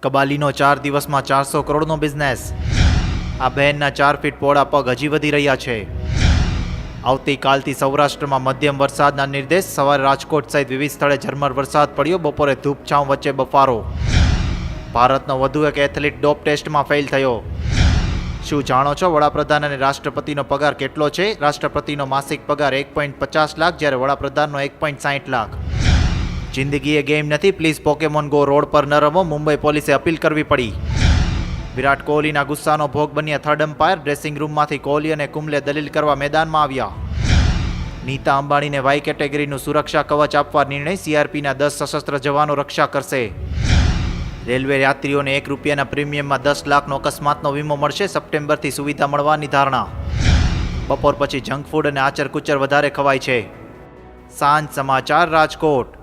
કબાલીનો 4 દિવસમાં 400 કરોડનો બિઝનેસ. આ બહેનના 4 ફીટ પહોળા પગ હજી વધી રહ્યા છે. આવતીકાલથી સૌરાષ્ટ્રમાં મધ્યમ વરસાદના નિર્દેશ. સવારે રાજકોટ સહિત વિવિધ સ્થળે ઝરમર વરસાદ પડ્યો. બપોરે ધૂપછાંવ વચ્ચે બફારો. ભારતનો વધુ એક એથ્લીટ ડોપ ટેસ્ટમાં ફેલ થયો. શું જાણો છો વડાપ્રધાન અને રાષ્ટ્રપતિનો પગાર કેટલો છે? રાષ્ટ્રપતિનો માસિક પગાર 1.50 લાખ, જ્યારે વડાપ્રધાનનો 1.60 લાખ. જિંદગી એ ગેમ નથી, પ્લીઝ પોકેમોન ગો રોડ પર ન રમો. મુંબઈ પોલીસે અપીલ કરવી પડી. વિરાટ કોહલીના ગુસ્સાનો ભોગ બન્યા થર્ડ એમ્પાયર. ડ્રેસિંગ રૂમમાંથી કોહલી અને કુંબલે દલીલ કરવા મેદાનમાં આવ્યા. નીતા અંબાણીને વાય કેટેગરીનું સુરક્ષા કવચ આપવા નિર્ણય. સીઆરપીના 10 સશસ્ત્ર જવાનો રક્ષા કરશે. રેલવે યાત્રીઓને ₹1 પ્રીમિયમમાં 10 લાખનો અકસ્માતનો વીમો મળશે. સપ્ટેમ્બરથી સુવિધા મળવાની ધારણા. બપોર પછી જંક ફૂડ અને આચર કુચર વધારે ખવાય છે. સાંજ સમાચાર રાજકોટ.